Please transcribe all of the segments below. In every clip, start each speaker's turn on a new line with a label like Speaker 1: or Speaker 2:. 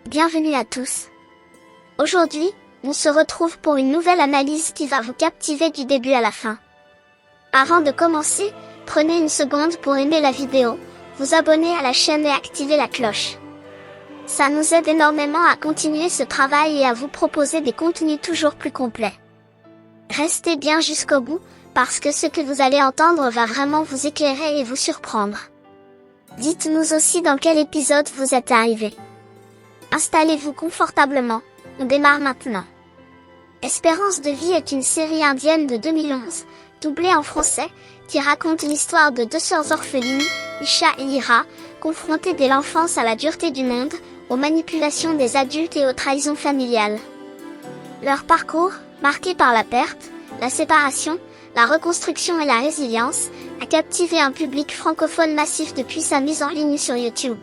Speaker 1: Bienvenue à tous. Aujourd'hui, on se retrouve pour une nouvelle analyse qui va vous captiver du début à la fin. Avant de commencer, prenez une seconde pour aimer la vidéo, vous abonner à la chaîne et activer la cloche. Ça nous aide énormément à continuer ce travail et à vous proposer des contenus toujours plus complets. Restez bien jusqu'au bout, parce que ce que vous allez entendre va vraiment vous éclairer et vous surprendre. Dites-nous aussi dans quel épisode vous êtes arrivé. Installez-vous confortablement, on démarre maintenant. Espérance de vie est une série indienne de 2011, doublée en français, qui raconte l'histoire de deux sœurs orphelines, Isha et Ira, confrontées dès l'enfance à la dureté du monde, aux manipulations des adultes et aux trahisons familiales. Leur parcours, marqué par la perte, la séparation, la reconstruction et la résilience, a captivé un public francophone massif depuis sa mise en ligne sur YouTube.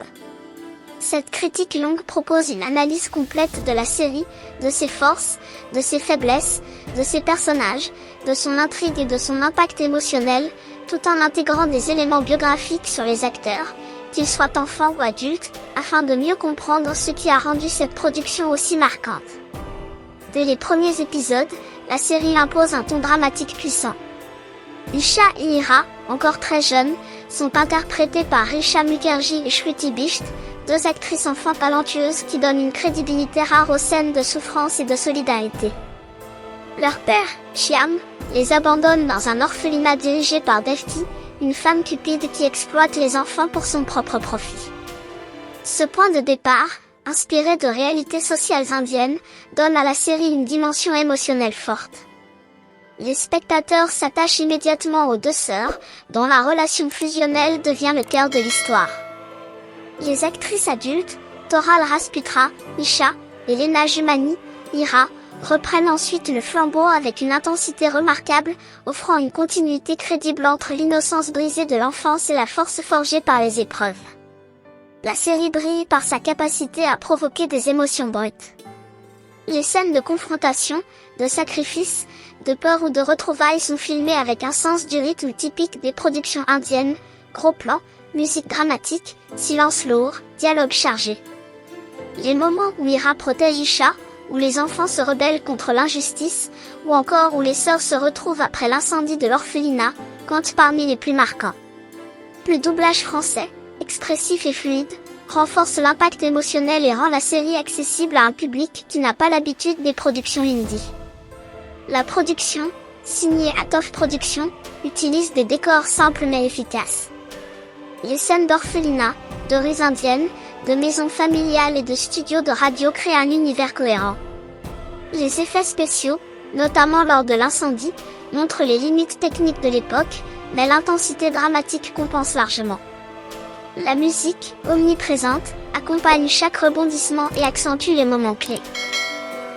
Speaker 1: Cette critique longue propose une analyse complète de la série, de ses forces, de ses faiblesses, de ses personnages, de son intrigue et de son impact émotionnel, tout en intégrant des éléments biographiques sur les acteurs, qu'ils soient enfants ou adultes, afin de mieux comprendre ce qui a rendu cette production aussi marquante. Dès les premiers épisodes, la série impose un ton dramatique puissant. Isha et Ira, encore très jeunes, sont interprétées par Risha Mukherjee et Shruti Bisht, deux actrices enfants talentueuses qui donnent une crédibilité rare aux scènes de souffrance et de solidarité. Leur père, Shyam, les abandonne dans un orphelinat dirigé par Devti, une femme cupide qui exploite les enfants pour son propre profit. Ce point de départ, inspiré de réalités sociales indiennes, donne à la série une dimension émotionnelle forte. Les spectateurs s'attachent immédiatement aux deux sœurs, dont la relation fusionnelle devient le cœur de l'histoire. Les actrices adultes, Toral Rasputra, Isha, et Lena Jumani, Ira, reprennent ensuite le flambeau avec une intensité remarquable, offrant une continuité crédible entre l'innocence brisée de l'enfance et la force forgée par les épreuves. La série brille par sa capacité à provoquer des émotions brutes. Les scènes de confrontation, de sacrifice, de peur ou de retrouvailles sont filmées avec un sens du rythme typique des productions indiennes, gros plans, musique dramatique, silence lourd, dialogue chargé. Les moments où Ira protège Isha, où les enfants se rebellent contre l'injustice, ou encore où les sœurs se retrouvent après l'incendie de l'orphelinat, comptent parmi les plus marquants. Le doublage français, expressif et fluide, renforce l'impact émotionnel et rend la série accessible à un public qui n'a pas l'habitude des productions indie. La production, signée Atof Productions, utilise des décors simples mais efficaces. Les scènes d'orphelinat, de rues indiennes, de maisons familiales et de studios de radio créent un univers cohérent. Les effets spéciaux, notamment lors de l'incendie, montrent les limites techniques de l'époque, mais l'intensité dramatique compense largement. La musique, omniprésente, accompagne chaque rebondissement et accentue les moments clés.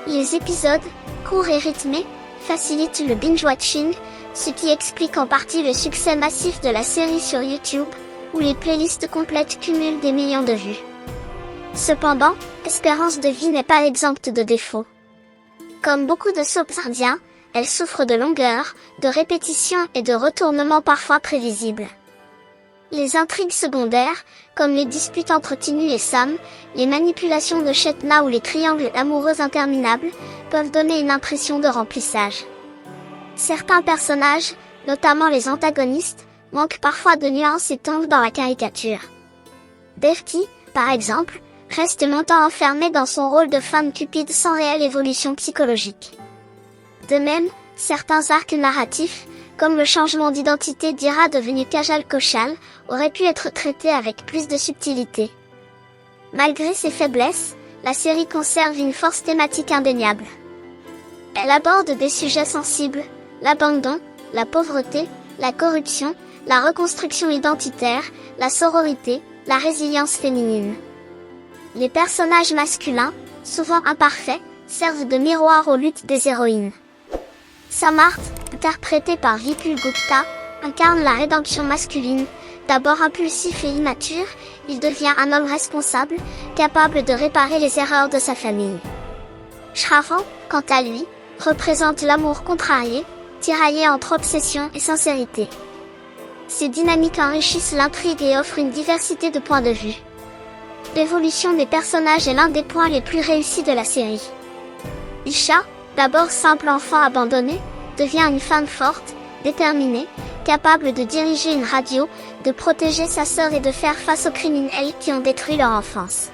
Speaker 1: Les épisodes, courts et rythmés, facilitent le binge-watching, ce qui explique en partie le succès massif de la série sur YouTube, où les playlists complètes cumulent des millions de vues. Cependant, Espérance de vie n'est pas exempte de défauts. Comme beaucoup de soaps indiens, elle souffre de longueur, de répétitions et de retournements parfois prévisibles. Les intrigues secondaires, comme les disputes entre Tinu et Sam, les manipulations de Chetna ou les triangles amoureux interminables, peuvent donner une impression de remplissage. Certains personnages, notamment les antagonistes, manquent parfois de nuances et tombent dans la caricature. Devti, par exemple, reste longtemps enfermée dans son rôle de femme cupide sans réelle évolution psychologique. De même, certains arcs narratifs, comme le changement d'identité d'Ira devenue Kajal Koshal, auraient pu être traités avec plus de subtilité. Malgré ses faiblesses, la série conserve une force thématique indéniable. Elle aborde des sujets sensibles, l'abandon, la pauvreté, la corruption, la reconstruction identitaire, la sororité, la résilience féminine. Les personnages masculins, souvent imparfaits, servent de miroir aux luttes des héroïnes. Samarth, interprété par Vipul Gupta, incarne la rédemption masculine. D'abord impulsif et immature, il devient un homme responsable, capable de réparer les erreurs de sa famille. Shravan, quant à lui, représente l'amour contrarié, tiraillé entre obsession et sincérité. Ces dynamiques enrichissent l'intrigue et offrent une diversité de points de vue. L'évolution des personnages est l'un des points les plus réussis de la série. Isha, d'abord simple enfant abandonné, devient une femme forte, déterminée, capable de diriger une radio, de protéger sa sœur et de faire face aux criminels qui ont détruit leur enfance.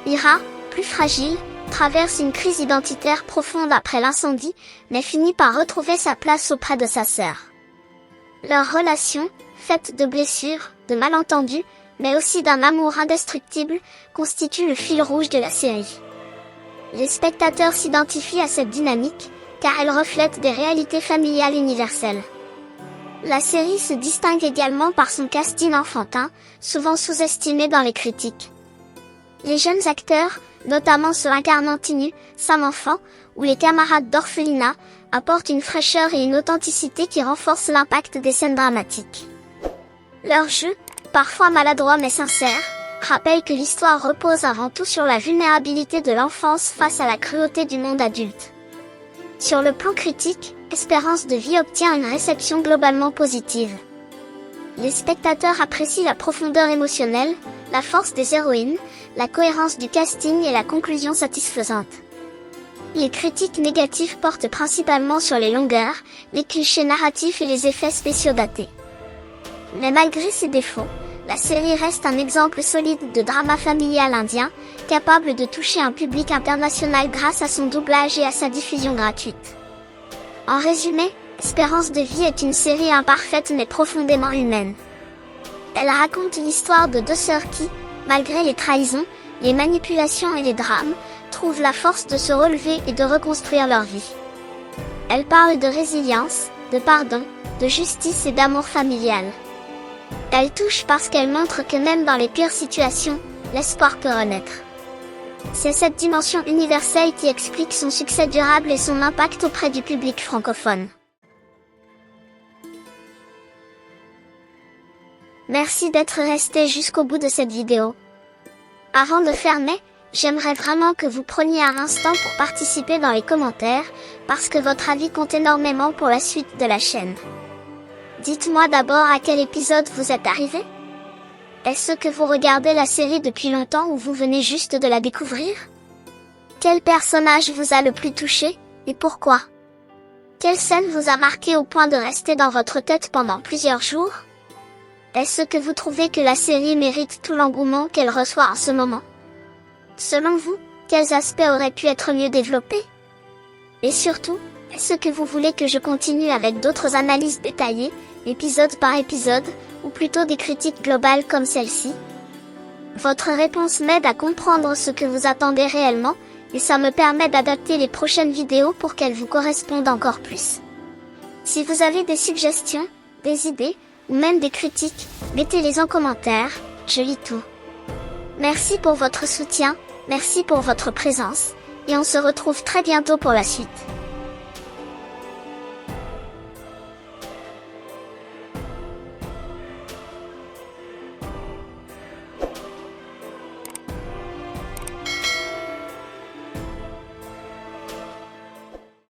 Speaker 1: Ira, plus fragile, traverse une crise identitaire profonde après l'incendie, mais finit par retrouver sa place auprès de sa sœur. Leur relation, faite de blessures, de malentendus, mais aussi d'un amour indestructible, constitue le fil rouge de la série. Les spectateurs s'identifient à cette dynamique, car elle reflète des réalités familiales universelles. La série se distingue également par son casting enfantin, souvent sous-estimé dans les critiques. Les jeunes acteurs, notamment ceux incarnant Tinu, Sam Enfant, ou les camarades d'orphelinat, apportent une fraîcheur et une authenticité qui renforcent l'impact des scènes dramatiques. Leur jeu, parfois maladroit mais sincère, rappelle que l'histoire repose avant tout sur la vulnérabilité de l'enfance face à la cruauté du monde adulte. Sur le plan critique, Espérance de vie obtient une réception globalement positive. Les spectateurs apprécient la profondeur émotionnelle, la force des héroïnes, la cohérence du casting et la conclusion satisfaisante. Les critiques négatives portent principalement sur les longueurs, les clichés narratifs et les effets spéciaux datés. Mais malgré ces défauts, la série reste un exemple solide de drama familial indien, capable de toucher un public international grâce à son doublage et à sa diffusion gratuite. En résumé, Espérance de vie est une série imparfaite mais profondément humaine. Elle raconte l'histoire de deux sœurs qui, malgré les trahisons, les manipulations et les drames, trouvent la force de se relever et de reconstruire leur vie. Elle parle de résilience, de pardon, de justice et d'amour familial. Elle touche parce qu'elle montre que même dans les pires situations, l'espoir peut renaître. C'est cette dimension universelle qui explique son succès durable et son impact auprès du public francophone. Merci d'être resté jusqu'au bout de cette vidéo. Avant de fermer, j'aimerais vraiment que vous preniez un instant pour participer dans les commentaires, parce que votre avis compte énormément pour la suite de la chaîne. Dites-moi d'abord à quel épisode vous êtes arrivé. Est-ce que vous regardez la série depuis longtemps ou vous venez juste de la découvrir? Quel personnage vous a le plus touché, et pourquoi? Quelle scène vous a marqué au point de rester dans votre tête pendant plusieurs jours? Est-ce que vous trouvez que la série mérite tout l'engouement qu'elle reçoit en ce moment? Selon vous, quels aspects auraient pu être mieux développés? Et surtout, est-ce que vous voulez que je continue avec d'autres analyses détaillées, épisode par épisode, ou plutôt des critiques globales comme celle-ci? Votre réponse m'aide à comprendre ce que vous attendez réellement, et ça me permet d'adapter les prochaines vidéos pour qu'elles vous correspondent encore plus. Si vous avez des suggestions, des idées, ou même des critiques, mettez-les en commentaire, je lis tout. Merci pour votre soutien, merci pour votre présence, et on se retrouve très bientôt pour la suite.